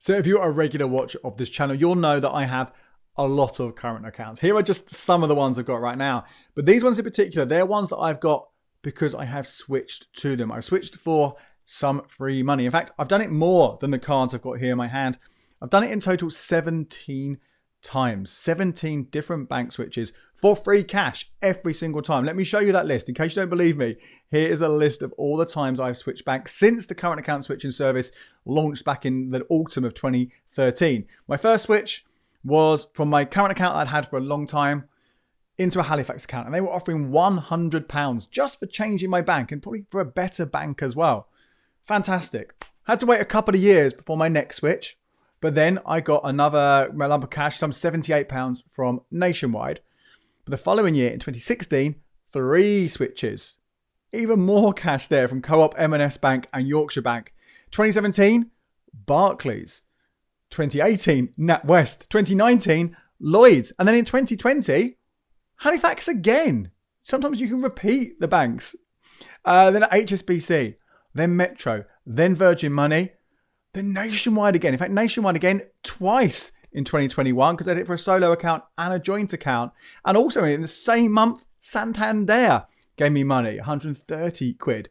So if you're a regular watcher of this channel, you'll know that I have a lot of current accounts. Here are just some of the ones I've got right now. But these ones in particular, they're ones that I've got because I have switched to them. I've switched for some free money. In fact, I've done it more than the cards I've got here in my hand. I've done it in total 17 times, 17 different bank switches for free cash every single time. Let me show you that list. In case you don't believe me, here is a list of all the times I've switched banks since the current account switching service launched back in the autumn of 2013. My first switch was from my current account I'd had for a long time into a Halifax account, and they were offering £100 just for changing my bank and probably for a better bank as well. Fantastic. Had to wait a couple of years before my next switch, but then I got another lump of cash, some £78 from Nationwide. But the following year, in 2016, 3 switches. Even more cash there from Co-op, M&S Bank and Yorkshire Bank. 2017, Barclays. 2018, NatWest. 2019, Lloyds. And then in 2020, Halifax again. Sometimes you can repeat the banks. Then HSBC, then Metro, then Virgin Money, then Nationwide again. In fact, Nationwide again twice in 2021 because I did it for a solo account and a joint account. And also in the same month, Santander gave me money, 130 quid.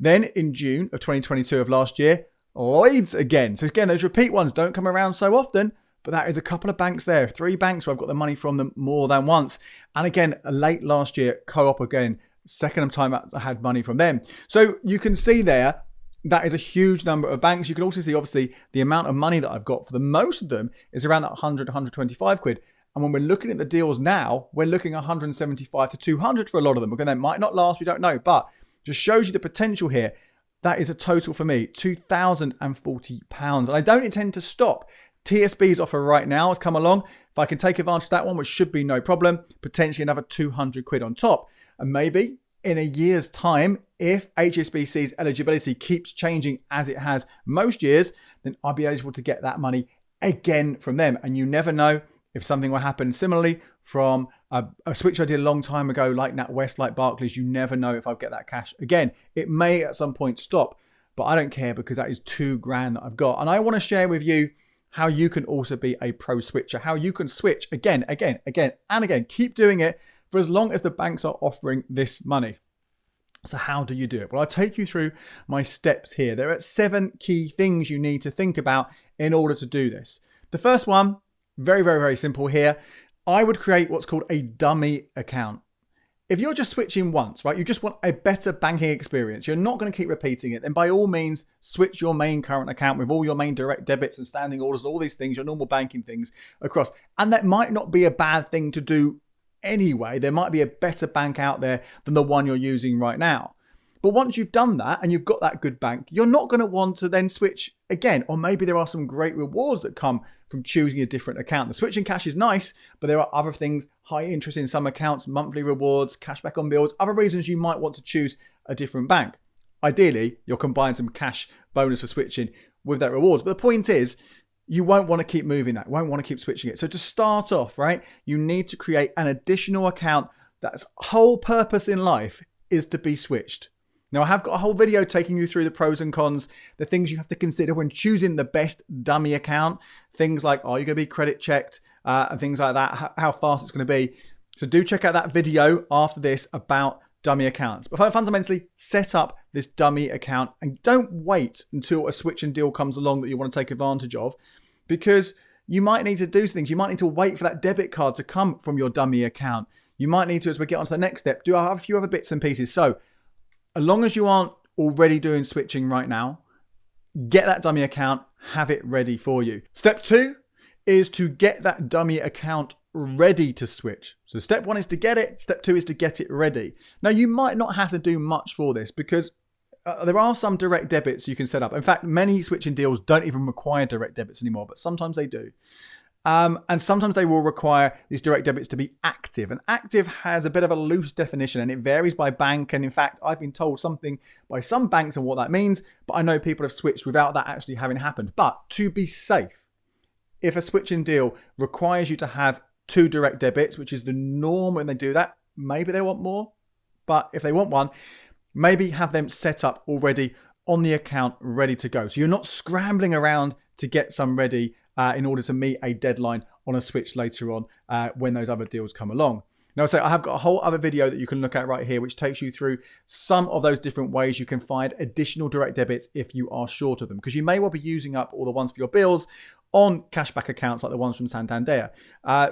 Then in June of 2022 of last year, Lloyds again. So again, those repeat ones don't come around so often, but that is a couple of banks there, 3 banks where I've got the money from them more than once. And again, late last year, Co-op again, second time I had money from them. So you can see there, that is a huge number of banks. You can also see, obviously, the amount of money that I've got for the most of them is around that 100, 125 quid. And when we're looking at the deals now, we're looking 175 to 200 for a lot of them. Again, they might not last, we don't know, but just shows you the potential here. That is a total for me, £2,040. And I don't intend to stop. TSB's offer right now has come along. If I can take advantage of that one, which should be no problem, potentially another 200 quid on top. And maybe in a year's time, if HSBC's eligibility keeps changing as it has most years, then I'll be eligible to get that money again from them. And you never know if something will happen similarly from a switch I did a long time ago, like NatWest, like Barclays. You never know if I'll get that cash again. It may at some point stop, but I don't care because that is £2,000 that I've got. And I want to share with you how you can also be a pro switcher, how you can switch again, and again. Keep doing it for as long as the banks are offering this money. So how do you do it? Well, I'll take you through my steps here. There are 7 key things you need to think about in order to do this. The first one, very, very, very simple here. I would create what's called a dummy account. If you're just switching once, right, you just want a better banking experience, you're not going to keep repeating it, then by all means, switch your main current account with all your main direct debits and standing orders and all these things, your normal banking things across. And that might not be a bad thing to do anyway. There might be a better bank out there than the one you're using right now. But once you've done that and you've got that good bank, you're not going to want to then switch again. Or maybe there are some great rewards that come from choosing a different account. The switching cash is nice, but there are other things, high interest in some accounts, monthly rewards, cashback on bills, other reasons you might want to choose a different bank. Ideally, you'll combine some cash bonus for switching with that rewards. But the point is, you won't want to keep moving that, won't want to keep switching it. So to start off, right, you need to create an additional account that's whole purpose in life is to be switched. Now, I have got a whole video taking you through the pros and cons, the things you have to consider when choosing the best dummy account. Things like, are you going to be credit checked and things like that, how fast it's going to be. So do check out that video after this about dummy accounts. But fundamentally, set up this dummy account and don't wait until a switch and deal comes along that you want to take advantage of, because you might need to do things. You might need to wait for that debit card to come from your dummy account. You might need to, as we get on to the next step, do a few other bits and pieces. So as long as you aren't already doing switching right now, get that dummy account, have it ready for you. Step 2 is to get that dummy account ready to switch. So step 1 is to get it. Step 2 is to get it ready. Now, you might not have to do much for this because there are some direct debits you can set up. In fact, many switching deals don't even require direct debits anymore, but sometimes they do. And sometimes they will require these direct debits to be active. And active has a bit of a loose definition and it varies by bank. And in fact, I've been told something by some banks on what that means, but I know people have switched without that actually having happened. But to be safe, if a switching deal requires you to have 2 direct debits, which is the norm when they do that, maybe they want more, but if they want one, maybe have them set up already on the account ready to go. So you're not scrambling around to get some ready in order to meet a deadline on a switch later on when those other deals come along. Now, I have got a whole other video that you can look at right here, which takes you through some of those different ways you can find additional direct debits if you are short of them, because you may well be using up all the ones for your bills on cashback accounts like the ones from Santander.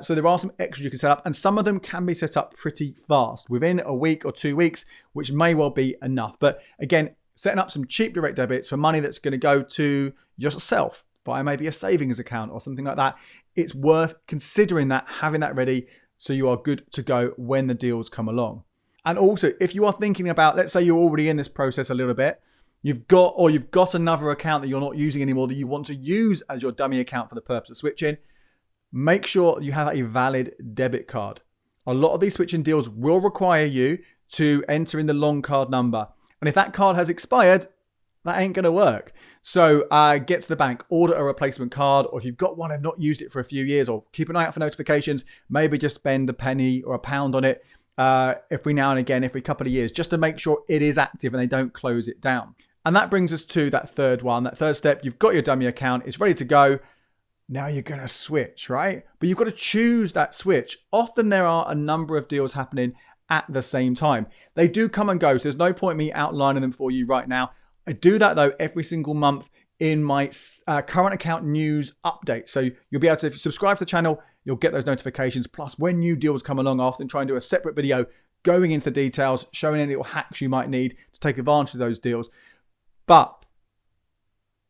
So there are some extras you can set up, and some of them can be set up pretty fast, within a week or 2 weeks, which may well be enough. But again, setting up some cheap direct debits for money that's going to go to yourself via maybe a savings account or something like that, it's worth considering that, having that ready, so you are good to go when the deals come along. And also, if you are thinking about, let's say you're already in this process a little bit, you've got another account that you're not using anymore that you want to use as your dummy account for the purpose of switching, make sure you have a valid debit card. A lot of these switching deals will require you to enter in the long card number. And if that card has expired, that ain't going to work. So get to the bank, order a replacement card, or if you've got one and not used it for a few years, or keep an eye out for notifications, maybe just spend a penny or a pound on it every now and again, every couple of years, just to make sure it is active and they don't close it down. And that brings us to that third one, that third step. You've got your dummy account, it's ready to go. Now you're going to switch, right? But you've got to choose that switch. Often there are a number of deals happening at the same time. They do come and go, so there's no point me outlining them for you right now. I do that though every single month in my current account news update. So you'll be able to, if you subscribe to the channel, you'll get those notifications. Plus, when new deals come along, I often try and do a separate video going into the details, showing any little hacks you might need to take advantage of those deals. But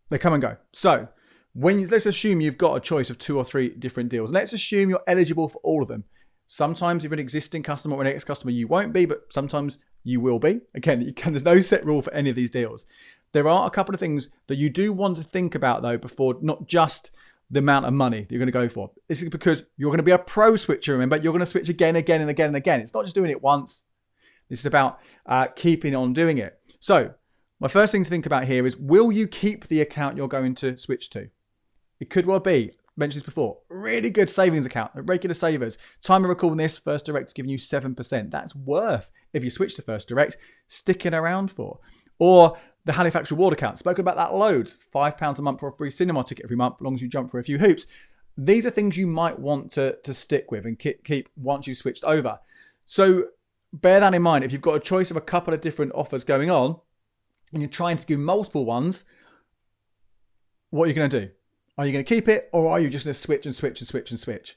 they come and go. So let's assume you've got a choice of 2 or 3 different deals. Let's assume you're eligible for all of them. Sometimes if you're an existing customer or an ex-customer, you won't be, but sometimes you will be. Again, there's no set rule for any of these deals. There are a couple of things that you do want to think about though before, not just the amount of money that you're going to go for. This is because you're going to be a pro switcher, remember? You're going to switch again, again, and again, and again. It's not just doing it once. This is about keeping on doing it. So my first thing to think about here is, will you keep the account you're going to switch to? It could well be, mentioned this before, really good savings account, regular savers. Time of recording this, First Direct's giving you 7%. That's worth, if you switch to First Direct, sticking around for. Or the Halifax Reward account, spoken about that loads, £5 a month for a free cinema ticket every month, as long as you jump for a few hoops. These are things you might want to stick with and keep once you've switched over. So bear that in mind. If you've got a choice of a couple of different offers going on, and you're trying to do multiple ones, what are you going to do? Are you going to keep it, or are you just going to switch and switch and switch and switch?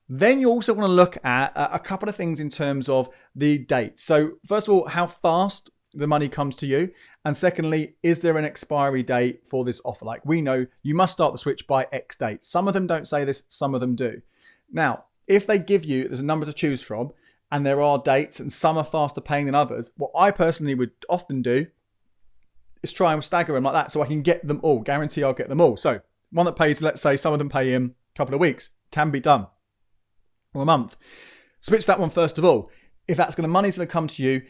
Then you also want to look at a couple of things in terms of the date. So first of all, how fast the money comes to you. And secondly, is there an expiry date for this offer? Like, we know you must start the switch by X date. Some of them don't say this, some of them do. Now, if they give you, there's a number to choose from, and there are dates, and some are faster paying than others, what I personally would often do is try and stagger them like that so I can get them all. Guarantee I'll get them all. So one that pays, let's say some of them pay in a couple of weeks, can be done, or a month. Switch that one first of all. If that's going to, money's going to come to you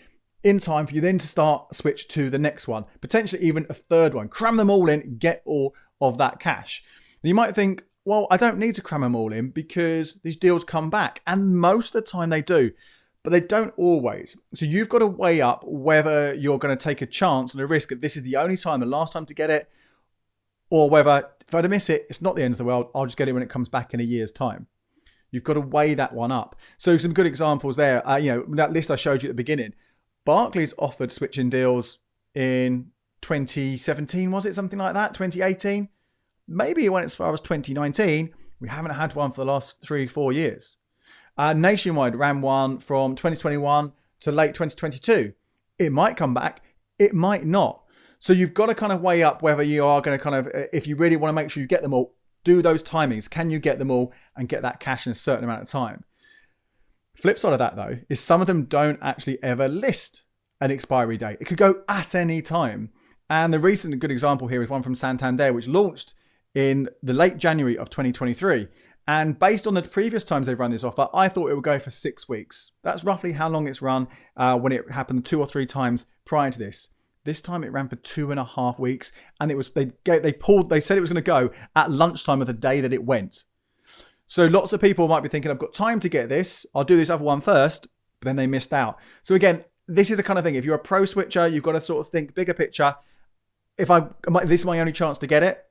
in time for you then to start switch to the next one, potentially even a third one. Cram them all in, get all of that cash. And you might think, well, I don't need to cram them all in because these deals come back, and most of the time they do, but they don't always. So you've got to weigh up whether you're going to take a chance and a risk that this is the only time, the last time to get it, or whether if I miss it, it's not the end of the world. I'll just get it when it comes back in a year's time. You've got to weigh that one up. So some good examples there. That list I showed you at the beginning. Barclays offered switching deals in 2017, was it? Something like that, 2018? Maybe it went as far as 2019. We haven't had one for the last 3-4 years. Nationwide ran one from 2021 to late 2022. It might come back, it might not. So you've got to kind of weigh up whether you are going to kind of, if you really want to make sure you get them all, do those timings. Can you get them all and get that cash in a certain amount of time? Flip side of that though, is some of them don't actually ever list an expiry date. It could go at any time. And the recent good example here is one from Santander, which launched in the late January of 2023. And based on the previous times they've run this offer, I thought it would go for 6 weeks. That's roughly how long it's run when it happened 2 or 3 times prior to this. This time it ran for 2.5 weeks, and it was they said it was going to go at lunchtime of the day that it went. So lots of people might be thinking, I've got time to get this, I'll do this other one first, but then they missed out. So again, this is the kind of thing, if you're a pro switcher, you've got to sort of think bigger picture. this is my only chance to get it,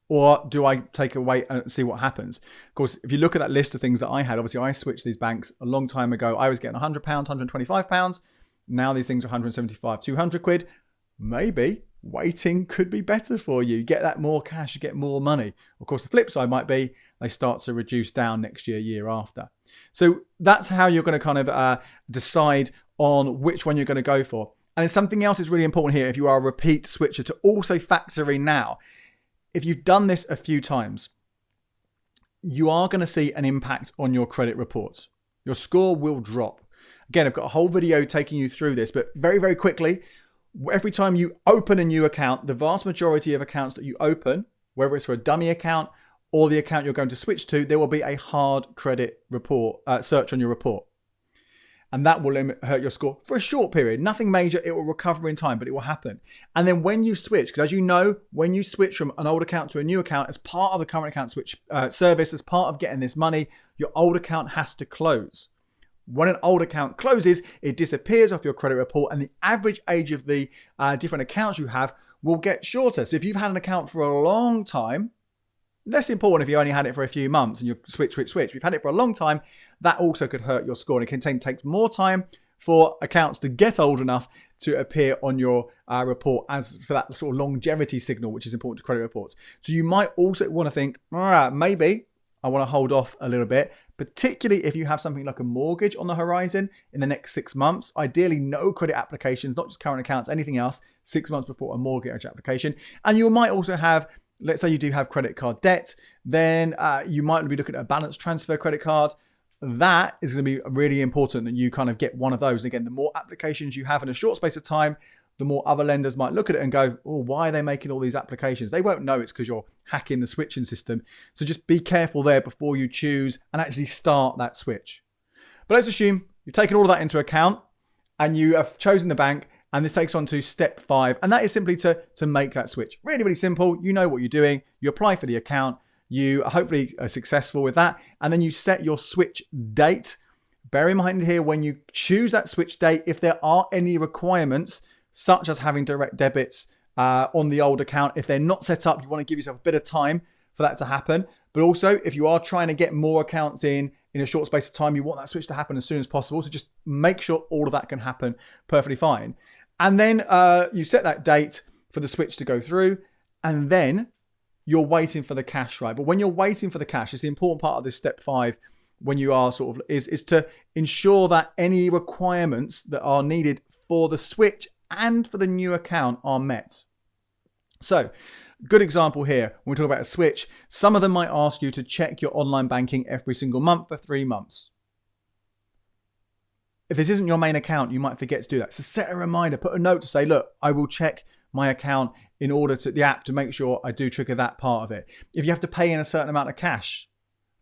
or do I take a wait and see what happens? Of course, if you look at that list of things that I had, obviously I switched these banks a long time ago. I was getting £100, £125. Now these things are 175, 200 quid. Maybe waiting could be better for you. You get that more cash, you get more money. Of course, the flip side might be they start to reduce down next year, year after. So that's how you're going to kind of decide on which one you're going to go for. And something else is really important here if you are a repeat switcher to also factor in now. If you've done this a few times, you are going to see an impact on your credit reports. Your score will drop. Again, I've got a whole video taking you through this, but very, very quickly, every time you open a new account, the vast majority of accounts that you open, whether it's for a dummy account or the account you're going to switch to, there will be a hard credit report search on your report. And that will hurt your score for a short period. Nothing major, it will recover in time, but it will happen. And then when you switch, because as you know, when you switch from an old account to a new account, as part of the current account switch service, as part of getting this money, your old account has to close. When an old account closes, it disappears off your credit report and the average age of the different accounts you have will get shorter. So if you've had an account for a long time, less important if you only had it for a few months and you switch. If you've had it for a long time, that also could hurt your score. And it takes more time for accounts to get old enough to appear on your report as for that sort of longevity signal, which is important to credit reports. So you might also want to think, all right, maybe I want to hold off a little bit, particularly if you have something like a mortgage on the horizon in the next 6 months. Ideally, no credit applications, not just current accounts, anything else, 6 months before a mortgage application. And you might also have, let's say you do have credit card debt, then you might be looking at a balance transfer credit card. That is going to be really important that you kind of get one of those. And again, the more applications you have in a short space of time, the more other lenders might look at it and go, oh, why are they making all these applications? They won't know it's because you're hacking the switching system. So just be careful there before you choose and actually start that switch. But let's assume you've taken all of that into account and you have chosen the bank, and this takes on to step 5. And that is simply to make that switch. Really, really simple. You know what you're doing. You apply for the account. You hopefully are successful with that. And then you set your switch date. Bear in mind here, when you choose that switch date, if there are any requirements, such as having direct debits on the old account, if they're not set up, you want to give yourself a bit of time for that to happen. But also, if you are trying to get more accounts in a short space of time, you want that switch to happen as soon as possible. So just make sure all of that can happen perfectly fine. And then you set that date for the switch to go through, and then you're waiting for the cash, right? But when you're waiting for the cash, it's the important part of this step 5 when you are sort of is to ensure that any requirements that are needed for the switch and for the new account are met. So, good example here, when we talk about a switch, some of them might ask you to check your online banking every single month for 3 months. If this isn't your main account, you might forget to do that. So set a reminder, put a note to say, look, I will check my account in order to the app to make sure I do trigger that part of it. If you have to pay in a certain amount of cash,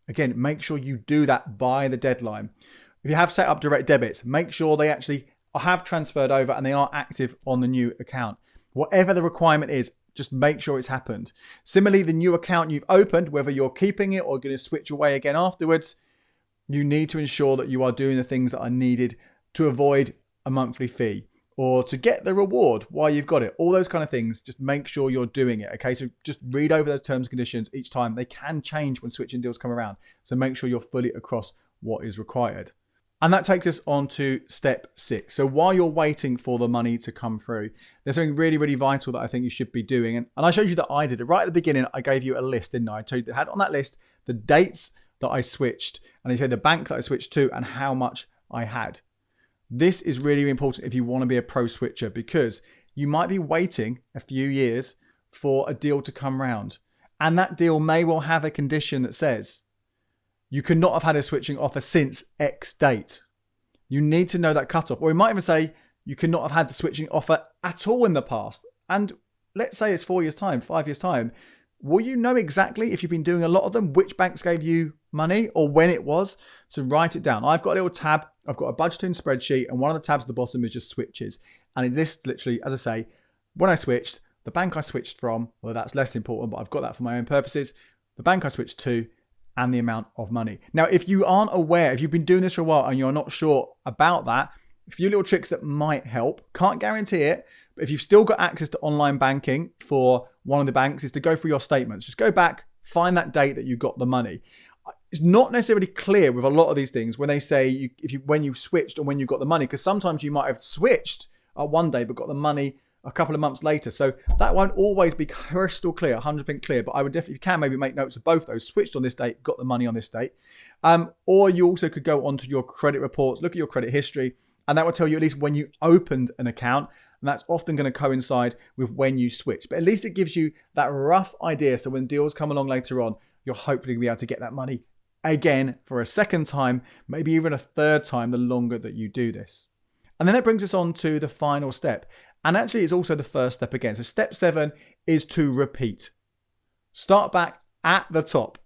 again, make sure you do that by the deadline. If you have set up direct debits, make sure they actually have transferred over and they are active on the new account. Whatever the requirement is, just make sure it's happened. Similarly, the new account you've opened, whether you're keeping it or going to switch away again afterwards, you need to ensure that you are doing the things that are needed to avoid a monthly fee or to get the reward while you've got it. All those kind of things, just make sure you're doing it. Okay, so just read over those terms and conditions each time. They can change when switching deals come around. So make sure you're fully across what is required. And that takes us on to step 6. So while you're waiting for the money to come through, there's something really, really vital that I think you should be doing. And I showed you that I did it. Right at the beginning, I gave you a list, didn't I? I told you that I had on that list the dates that I switched, and I showed the bank that I switched to and how much I had. This is really important if you want to be a pro switcher, because you might be waiting a few years for a deal to come round. And that deal may well have a condition that says, you could not have had a switching offer since X date. You need to know that cutoff. Or it might even say you could not have had the switching offer at all in the past. And let's say it's 4 years' time, 5 years' time. Will you know exactly, if you've been doing a lot of them, which banks gave you money or when it was? So write it down. I've got a little tab. I've got a budgeting spreadsheet, and one of the tabs at the bottom is just switches. And it lists literally, as I say, when I switched, the bank I switched from, well, that's less important, but I've got that for my own purposes, the bank I switched to, and the amount of money. Now, if you aren't aware, if you've been doing this for a while and you're not sure about that, a few little tricks that might help. Can't guarantee it, But if you've still got access to online banking for one of the banks, is to go through your statements. Just go back, find that date that you got the money. It's not necessarily clear with a lot of these things when they say when you switched or when you got the money, because sometimes you might have switched one day but got the money a couple of months later. So that won't always be crystal clear, 100% clear, but I would definitely, if you can, maybe make notes of both those. Switched on this date, got the money on this date. Or you also could go onto your credit reports, look at your credit history, and that will tell you at least when you opened an account. And that's often going to coincide with when you switch. But at least it gives you that rough idea. So when deals come along later on, you're hopefully going to be able to get that money again for a second time, maybe even a third time, the longer that you do this. And then that brings us on to the final step. And actually, it's also the first step again. So step 7 is to repeat. Start back at the top.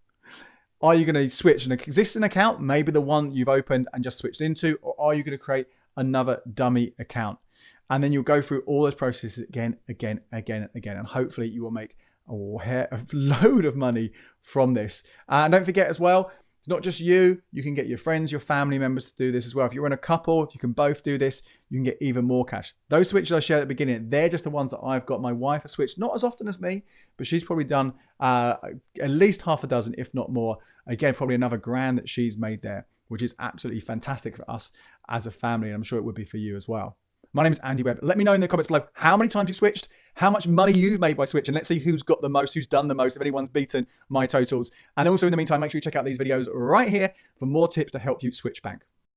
Are you going to switch an existing account, maybe the one you've opened and just switched into, or are you going to create another dummy account? And then you'll go through all those processes again. And hopefully you will make a load of money from this. And don't forget as well, it's not just you. You can get your friends, your family members to do this as well. If you're in a couple, if you can both do this, you can get even more cash. Those switches I shared at the beginning, they're just the ones that I've got. My wife has switched, not as often as me, but she's probably done at least half a dozen, if not more. Again, probably another grand that she's made there, which is absolutely fantastic for us as a family. And I'm sure it would be for you as well. My name is Andy Webb. Let me know in the comments below how many times you switched, how much money you've made by switching. Let's see who's got the most, who's done the most, if anyone's beaten my totals. And also in the meantime, make sure you check out these videos right here for more tips to help you switch bank.